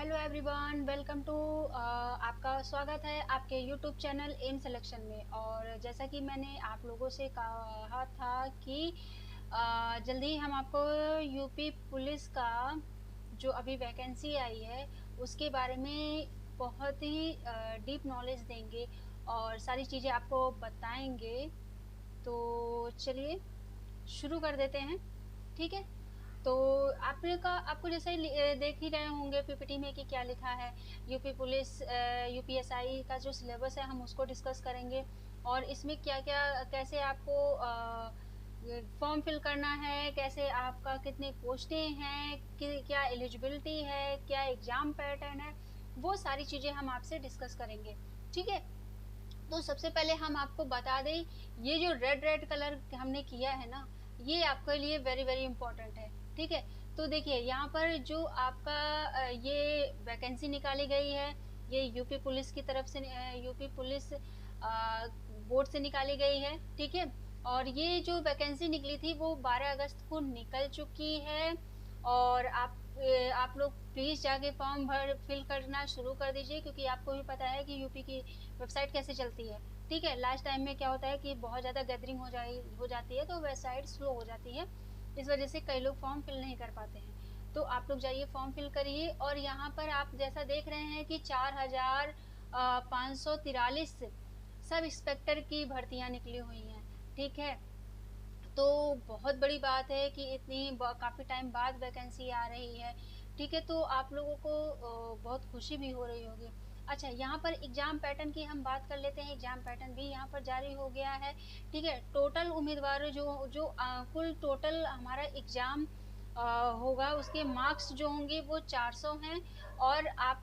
Hello everyone, welcome to आपका स्वागत है आपके यूट्यूब चैनल एम सिलेक्शन में। और जैसा कि मैंने आप लोगों से कहा था कि जल्दी हम आपको यूपी पुलिस का जो अभी वैकेंसी आई है उसके बारे में बहुत ही डीप नॉलेज देंगे और सारी चीज़ें आपको बताएंगे। तो चलिए शुरू कर देते हैं, ठीक है। तो आपको जैसे ही देख ही रहे होंगे पीपीटी में कि क्या लिखा है। यूपी पुलिस यूपीएसआई का जो सिलेबस है हम उसको डिस्कस करेंगे और इसमें क्या क्या कैसे आपको फॉर्म फिल करना है, कैसे आपका कितने पोस्टें हैं, क्या एलिजिबिलिटी है, क्या एग्जाम पैटर्न है, वो सारी चीज़ें हम आपसे डिस्कस करेंगे, ठीक है। तो सबसे पहले हम आपको बता दें, ये जो रेड रेड कलर हमने किया है ना, ये आपके लिए वेरी वेरी इंपॉर्टेंट है, ठीक है। तो देखिए यहाँ पर जो आपका ये वैकेंसी निकाली गई है, ये यूपी पुलिस की तरफ से यूपी पुलिस बोर्ड से निकाली गई है, ठीक है। और ये जो वैकेंसी निकली थी वो 12 अगस्त को निकल चुकी है। और आप लोग प्लीज़ जाके फॉर्म भर फिल करना शुरू कर दीजिए, क्योंकि आपको भी पता है कि यूपी की वेबसाइट कैसे चलती है, ठीक है। लास्ट टाइम में क्या होता है कि बहुत ज़्यादा गैदरिंग हो जाती है तो वेबसाइट स्लो हो जाती है, इस वजह से कई लोग फॉर्म फिल नहीं कर पाते हैं। तो आप लोग जाइए फॉर्म फिल करिए। और यहाँ पर आप जैसा देख रहे हैं कि 4,543 सब इंस्पेक्टर की भर्तियाँ निकली हुई हैं, ठीक है। तो बहुत बड़ी बात है कि इतनी काफ़ी टाइम बाद वैकेंसी आ रही है, ठीक है। तो आप लोगों को बहुत खुशी भी हो रही होगी। अच्छा, यहाँ पर एग्जाम पैटर्न की हम बात कर लेते हैं। एग्जाम पैटर्न भी यहाँ पर जारी हो गया है, ठीक है। टोटल उम्मीदवार जो जो कुल टोटल हमारा एग्जाम होगा, उसके मार्क्स जो होंगे वो 400 हैं। और आप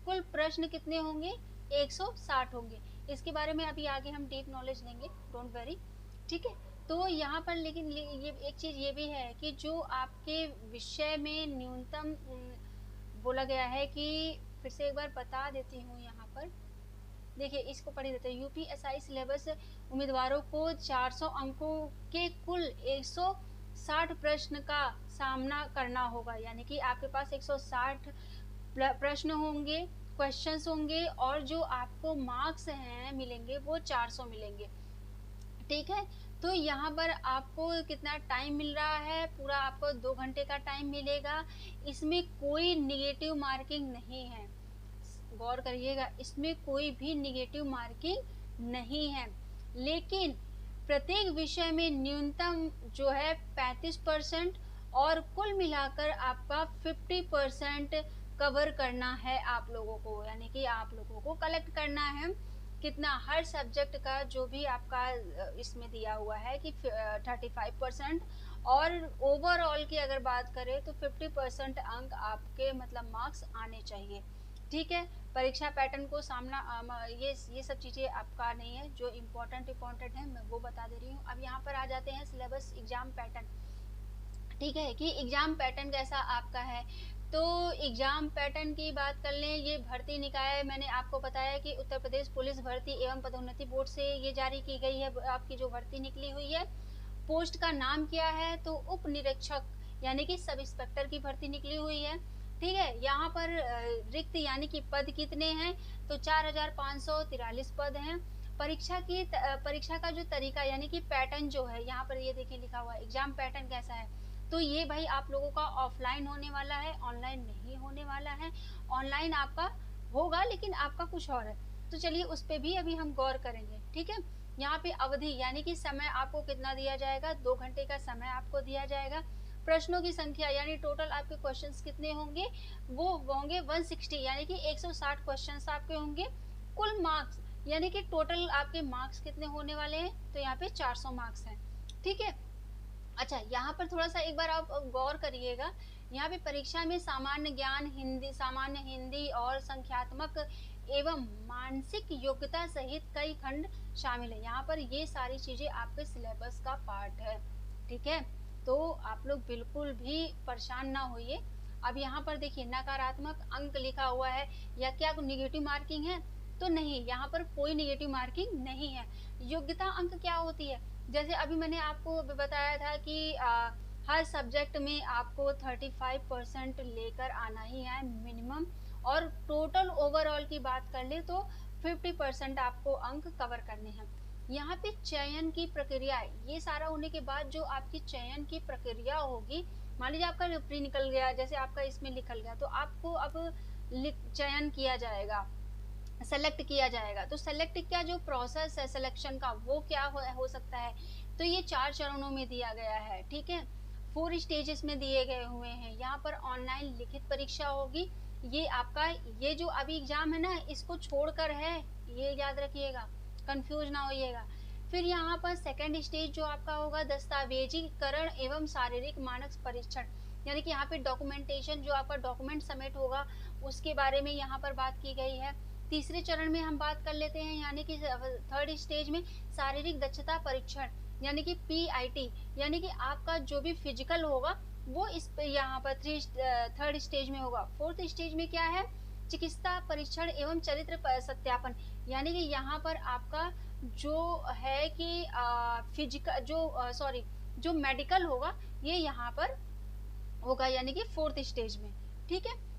कुल प्रश्न कितने होंगे, 160 होंगे। इसके बारे में अभी आगे हम डीप नॉलेज लेंगे, डोंट वेरी, ठीक है। तो यहाँ पर लेकिन ये एक चीज़ ये भी है कि जो आपके विषय में न्यूनतम बोला गया है कि, फिर से एक बार बता देती हूँ यहाँ पर, देखिए इसको पढ़ देते हैं। यूपीएसआई सिलेबस उम्मीदवारों को 400 अंकों के कुल 160 प्रश्न का सामना करना होगा, यानी कि आपके पास 160 प्रश्न होंगे, क्वेश्चंस होंगे, और जो आपको मार्क्स हैं मिलेंगे वो 400 मिलेंगे, ठीक है। तो यहाँ पर आपको कितना टाइम मिल रहा है, पूरा आपको 2 घंटे का टाइम मिलेगा। इसमें कोई निगेटिव मार्किंग नहीं है, गौर करिएगा, इसमें कोई भी निगेटिव मार्किंग नहीं है। लेकिन प्रत्येक विषय में न्यूनतम जो है 35% और कुल मिलाकर आपका 50% कवर करना है आप लोगों को, यानी कि आप लोगों को कलेक्ट करना है कितना, हर सब्जेक्ट का जो भी आपका इसमें दिया हुआ है कि 35%। और ओवरऑल की अगर बात करें तो 50% अंक आपके मतलब मार्क्स आने चाहिए, ठीक है। परीक्षा पैटर्न को सामना ये सब चीज़ें आपका नहीं है, जो इम्पोर्टेंट है मैं वो बता दे रही हूँ। अब यहाँ पर आ जाते हैं सिलेबस एग्जाम पैटर्न, ठीक है, कि एग्जाम पैटर्न कैसा आपका है। तो एग्जाम पैटर्न की बात कर लें, ये भर्ती निकाय मैंने आपको बताया कि उत्तर प्रदेश पुलिस भर्ती एवं पदोन्नति बोर्ड से ये जारी की गई है, आपकी जो भर्ती निकली हुई है। पोस्ट का नाम क्या है, तो उप निरीक्षक यानी कि सब इंस्पेक्टर की भर्ती निकली हुई है, ठीक है। यहाँ पर रिक्त यानी कि पद कितने हैं, तो 4,543 पद हैं। परीक्षा का जो तरीका यानी कि पैटर्न जो है, यहाँ पर ये देखिए लिखा हुआ है एग्जाम पैटर्न कैसा है। तो ये भाई आप लोगों का ऑफलाइन होने वाला है, ऑनलाइन नहीं होने वाला है। ऑनलाइन आपका होगा लेकिन आपका कुछ और है, तो चलिए उस पर भी अभी हम गौर करेंगे, ठीक है। यहाँ पे अवधि यानी कि समय आपको कितना दिया जाएगा, 2 घंटे का समय आपको दिया जाएगा। प्रश्नों की संख्या यानी टोटल आपके क्वेश्चंस कितने होंगे, वो होंगे 160 यानी कि 160 क्वेश्चंस आपके होंगे। कुल मार्क्स यानी कि टोटल आपके मार्क्स कितने होने वाले हैं, तो यहाँ पे 400 मार्क्स हैं, ठीक है। अच्छा, यहाँ पर थोड़ा सा एक बार आप गौर करिएगा, यहाँ पे परीक्षा में सामान्य हिंदी और संख्यात्मक एवं मानसिक योग्यता सहित कई खंड शामिल है। यहाँ पर ये सारी चीजें आपके सिलेबस का पार्ट है, ठीक है। तो आप लोग बिल्कुल भी परेशान ना होइए। अब यहाँ पर देखिए नकारात्मक अंक लिखा हुआ है, या क्या निगेटिव मार्किंग है, तो नहीं, यहाँ पर कोई निगेटिव मार्किंग नहीं है। योग्यता अंक क्या होती है, जैसे अभी मैंने आपको बताया था कि हर सब्जेक्ट में आपको 35% लेकर आना ही है मिनिमम। और टोटल ओवरऑल की बात कर ले तो 50% आपको अंक कवर करने हैं। यहाँ पे चयन की प्रक्रिया है, ये सारा होने के बाद जो आपकी चयन की प्रक्रिया होगी, मान लीजिए आपका प्री निकल गया, जैसे आपका इसमें निकल गया, तो आपको अब चयन किया जाएगा, सेलेक्ट किया जाएगा। तो सेलेक्ट क्या जो प्रोसेस है सिलेक्शन का वो क्या हो सकता है, तो ये 4 चरणों में दिया गया है, ठीक है, 4 स्टेजेस में दिए गए हुए हैं। यहाँ पर ऑनलाइन लिखित परीक्षा होगी, ये आपका ये जो अभी एग्जाम है ना इसको छोड़कर है, ये याद रखिएगा, कंफ्यूज ना होइएगा। फिर यहाँ पर सेकेंड स्टेज जो आपका होगा दस्तावेजीकरण एवं शारीरिक मानक परीक्षण, यानी कि यहाँ पे डॉक्यूमेंटेशन जो आपका डॉक्यूमेंट सबमिट होगा उसके बारे में यहाँ पर बात की गई है। तीसरे चरण में हम बात कर लेते हैं, यानी कि थर्ड स्टेज में शारीरिक दक्षता परीक्षण, यानी कि PIT, यानी कि आपका जो भी फिजिकल होगा वो इस पे यहाँ पर थर्ड स्टेज में होगा। फोर्थ स्टेज में क्या है, चिकित्सा परीक्षण एवं चरित्र सत्यापन, यानी कि यहाँ पर आपका जो है कि फिजिकल जो मेडिकल होगा ये यहाँ पर होगा, यानी कि फोर्थ स्टेज में, ठीक है।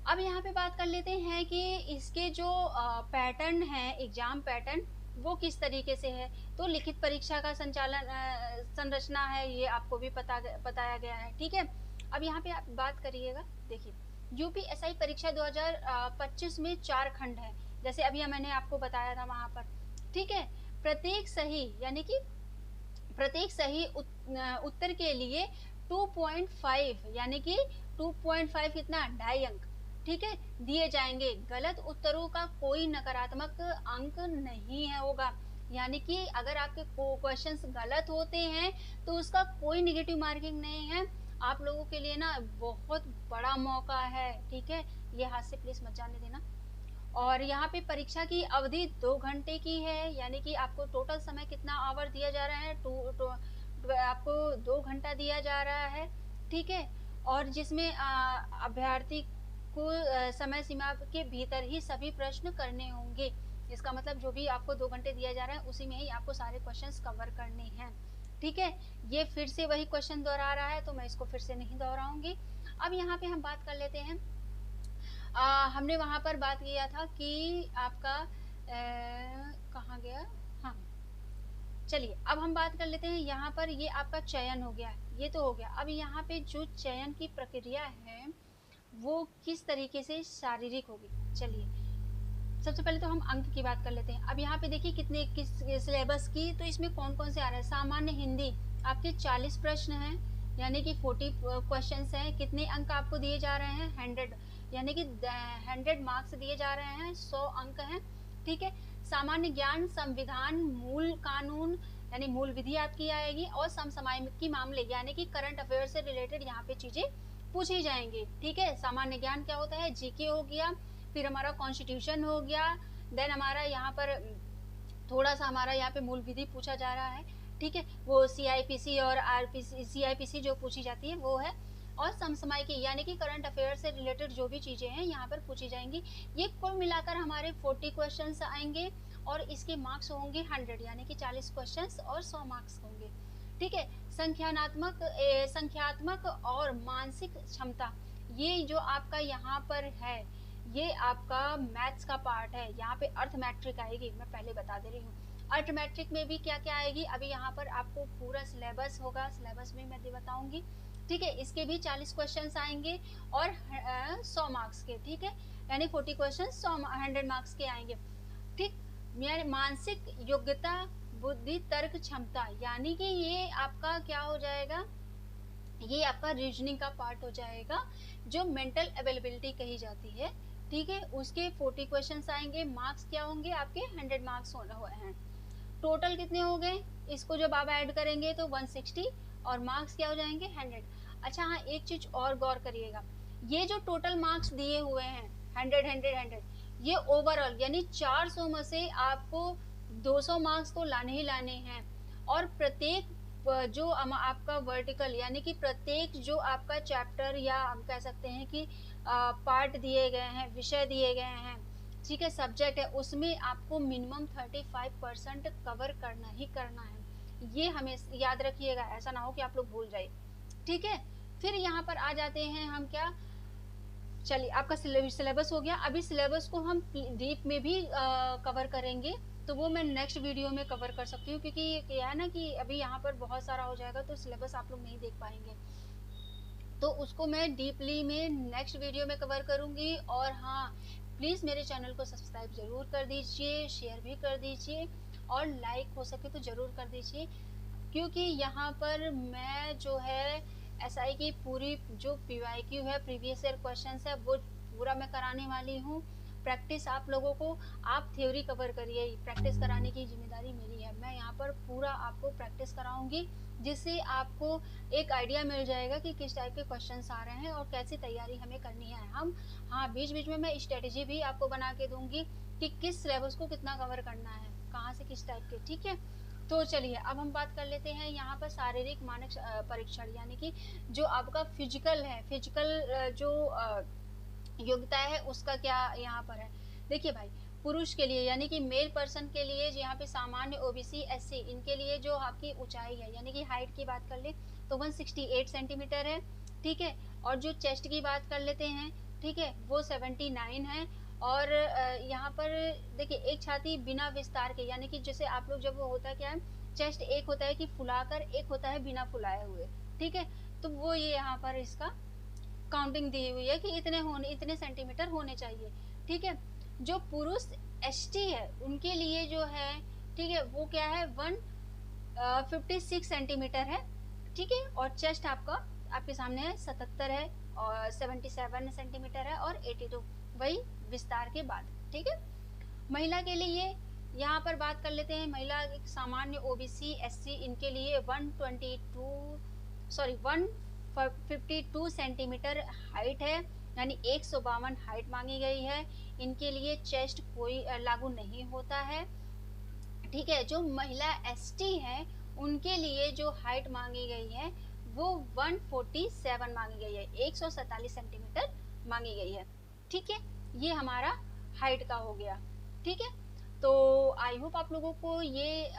अब यहाँ पे बात कर लेते हैं कि इसके जो पैटर्न है, एग्जाम पैटर्न वो किस तरीके से है। तो लिखित परीक्षा का संचालन संरचना है, ये आपको भी बताया गया है, ठीक है। अब यहाँ पे आप बात करिएगा, देखिए UPSI परीक्षा 2025 में 4 खंड है, जैसे अभी मैंने आपको बताया था वहां पर, ठीक है। प्रत्येक सही यानी कि प्रत्येक सही उत्तर के लिए 2.5 यानी कि 2.5 कितना 2.5 अंक, ठीक है, दिए जाएंगे। गलत उत्तरों का कोई नकारात्मक अंक नहीं है होगा, यानी कि अगर आपके क्वेश्चंस गलत होते हैं तो उसका कोई नेगेटिव मार्किंग नहीं है। आप लोगों के लिए ना बहुत बड़ा मौका है, ठीक है, ये हाथ से प्लीज मत जाने देना। और यहाँ पे परीक्षा की अवधि 2 घंटे की है, यानी कि आपको टोटल समय कितना आवर दिया जा रहा है, आपको 2 घंटा दिया जा रहा है, ठीक है। और जिसमें अभ्यर्थी को समय सीमा के भीतर ही सभी प्रश्न करने होंगे, इसका मतलब जो भी आपको 2 घंटे दिया जा रहा है उसी में ही आपको सारे क्वेश्चंस कवर करने हैं, ठीक है। ये फिर से वही क्वेश्चन दोहरा रहा है तो मैं इसको फिर से नहीं दोहराऊंगी। अब यहाँ पे हम बात कर लेते हैं, हमने वहां पर बात किया था कि आपका कहाँ गया, हाँ चलिए अब हम बात कर लेते हैं। यहाँ पर ये आपका चयन हो गया, ये तो हो गया। अब यहाँ पे जो चयन की प्रक्रिया है वो किस तरीके से शारीरिक होगी, चलिए सबसे पहले तो हम अंक की बात कर लेते हैं। अब यहाँ पे देखिए कितने किस सिलेबस की, तो इसमें कौन कौन से आ रहे हैं। सामान्य हिंदी आपके 40 प्रश्न हैं, यानी कि 40 क्वेश्चंस हैं। कितने अंक आपको दिए जा रहे हैं 100, यानी कि 100 मार्क्स दिए जा रहे हैं, 100 अंक हैं, ठीक है। सामान्य ज्ञान, संविधान, मूल कानून यानी मूल विधि आपकी आएगी, और समसामयिक मामले यानी कि करंट अफेयर से रिलेटेड यहाँ पे चीजें पूछी जाएंगी, ठीक है। सामान्य ज्ञान क्या होता है, GK हो गया, फिर हमारा कॉन्स्टिट्यूशन हो गया, देन हमारा यहाँ पर थोड़ा सा हमारा यहाँ पे मूल विधि पूछा जा रहा है, ठीक है, वो CIPC और CIPC जो पूछी जाती है वो है, और समसामयिक यानी कि करंट अफेयर से रिलेटेड जो भी चीजें हैं यहाँ पर पूछी जाएंगी। ये कुल मिलाकर हमारे 40 क्वेश्चंस आएंगे और इसके मार्क्स होंगे 100, यानी कि 40 क्वेश्चंस और 100 मार्क्स होंगे, ठीक है। संख्यात्मक और मानसिक क्षमता, ये जो आपका यहाँ पर है ये आपका मैथ्स का पार्ट है। यहाँ पे अर्थमेट्रिक आएगी, मैं पहले बता दे रही हूँ। अर्थमेट्रिक में भी क्या क्या आएगी, अभी यहाँ पर आपको पूरा सिलेबस होगा, सिलेबस में मैं बताऊंगी, ठीक है। इसके भी 40 क्वेश्चंस आएंगे और 100 मार्क्स के, ठीक है, यानी 40 क्वेश्चन 100 मार्क्स के आएंगे, ठीक। मानसिक योग्यता, बुद्धि तर्क क्षमता, यानी कि ये आपका क्या हो जाएगा, ये आपका रीजनिंग का पार्ट हो जाएगा, जो मेंटल अवेलेबिलिटी कही जाती है, ठीक है। उसके 40 क्वेश्चंस आएंगे, मार्क्स क्या होंगे आपके 100 मार्क्स होने हुए हैं। टोटल कितने हो गए, इसको जब आप ऐड करेंगे तो 160 और मार्क्स क्या हो जाएंगे 100। अच्छा हाँ, एक चीज और गौर करिएगा, ये जो टोटल मार्क्स दिए हुए हैं 100 ये ओवरऑल यानी 400 में से आपको 200 मार्क्स तो लाने ही लाने हैं, और प्रत्येक जो आपका वर्टिकल यानी कि प्रत्येक जो आपका चैप्टर या हम कह सकते हैं कि पार्ट दिए गए हैं, विषय दिए गए हैं, ठीक है, सब्जेक्ट है, उसमें आपको मिनिमम 35% कवर करना ही करना है। ये हमें याद रखिएगा, ऐसा ना हो कि आप लोग भूल जाए, ठीक है। फिर यहाँ पर आ जाते हैं हम क्या, चलिए, आपका सिलेबस हो गया। अभी सिलेबस को हम डीप में भी कवर करेंगे, तो वो मैं नेक्स्ट वीडियो में कवर कर सकती हूँ, क्योंकि क्या है ना कि अभी यहाँ पर बहुत सारा हो जाएगा तो सिलेबस आप लोग नहीं देख पाएंगे, तो उसको मैं डीपली में नेक्स्ट वीडियो में कवर करूँगी। और हाँ, प्लीज़ मेरे चैनल को सब्सक्राइब ज़रूर कर दीजिए, शेयर भी कर दीजिए, और लाइक हो सके तो ज़रूर कर दीजिए, क्योंकि यहाँ पर मैं जो है एसआई की पूरी जो पीवाईक्यू है, प्रीवियस ईयर क्वेश्चंस है, वो पूरा मैं कराने वाली हूँ। प्रैक्टिस आप लोगों को, आप थ्योरी कवर करिए, प्रैक्टिस कराने की जिम्मेदारी मेरी है। मैं यहाँ पर पूरा आपको प्रैक्टिस कराऊंगी, जिससे आपको एक आइडिया मिल जाएगा कि किस टाइप के क्वेश्चंस आ रहे हैं और कैसी तैयारी हमें करनी है। हम हाँ, बीच बीच में मैं स्ट्रेटेजी भी आपको बना के दूंगी कि किस सिलेबस को कितना कवर करना है, कहाँ से किस टाइप के, ठीक है। तो चलिए, अब हम बात कर लेते हैं यहाँ पर शारीरिक मानक परीक्षण, यानी कि जो आपका फिजिकल है, फिजिकल जो योग्यता है उसका क्या यहाँ पर है। देखिए भाई, पुरुष के लिए यानी कि मेल पर्सन के लिए यहाँ पे सामान्य ओबीसी एससी, इनके लिए जो आपकी ऊंचाई है यानी कि हाइट की बात कर ले तो 168 सेंटीमीटर है, ठीक है। और जो चेस्ट की बात कर लेते हैं, ठीक है, वो 79 है। और यहाँ पर देखिए, एक छाती बिना विस्तार के, यानी कि जैसे आप लोग जब होता है क्या है, चेस्ट एक होता है कि फुलाकर, एक होता है बिना फुलाए हुए, ठीक है। तो वो ये यहाँ पर इसका काउंटिंग दी हुई है कि इतने सेंटीमीटर होने चाहिए, ठीक है। जो पुरुष एसटी है उनके लिए जो है, ठीक है, वो क्या है, 156 सेंटीमीटर है, ठीक है। और चेस्ट आपका आपके सामने है 77 है, और 77 सेंटीमीटर है, और 82 वही विस्तार के बाद, ठीक है। महिला के लिए यहाँ पर बात कर लेते हैं, महिला सामान्य ओबीसी एससी, इनके लिए 152 सेंटीमीटर हाइट है, यानी 152 हाइट मांगी गई है। इनके लिए चेस्ट कोई लागू नहीं होता है, ठीक है। जो महिला एसटी है उनके लिए जो हाइट मांगी गई है वो 147 मांगी गई है, 147 सेंटीमीटर मांगी गई है, ठीक है। ये हमारा हाइट का हो गया, ठीक है। तो आई होप आप लोगों को ये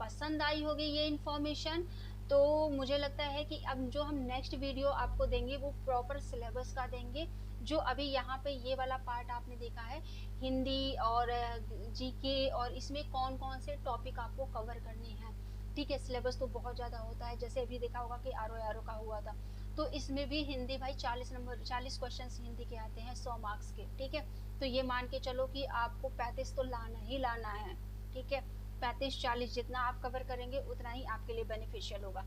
पसंद आई होगी ये इन्फॉर्मेशन। तो मुझे लगता है कि अब जो हम नेक्स्ट वीडियो आपको देंगे वो प्रॉपर सिलेबस का देंगे। जो अभी यहाँ पे ये वाला पार्ट आपने देखा है, हिंदी और जीके, और इसमें कौन कौन से टॉपिक आपको कवर करने हैं, ठीक है। सिलेबस तो बहुत ज़्यादा होता है, जैसे अभी देखा होगा कि आरो का हुआ था, तो इसमें भी हिंदी भाई 40 क्वेश्चन हिंदी के आते हैं 100 मार्क्स के, ठीक है। तो ये मान के चलो कि आपको 35 तो लाना ही लाना है, ठीक है। 35-40 जितना आप कवर करेंगे उतना ही आपके लिए बेनिफिशियल होगा।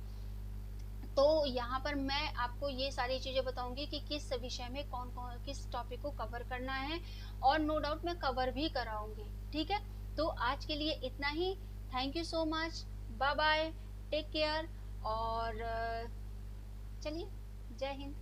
तो यहाँ पर मैं आपको ये सारी चीज़ें बताऊंगी कि किस विषय में कौन कौन किस टॉपिक को कवर करना है, और नो डाउट मैं कवर भी कराऊंगी, ठीक है। तो आज के लिए इतना ही। Thank you so much, bye bye, take care, और चलिए, जय हिंद।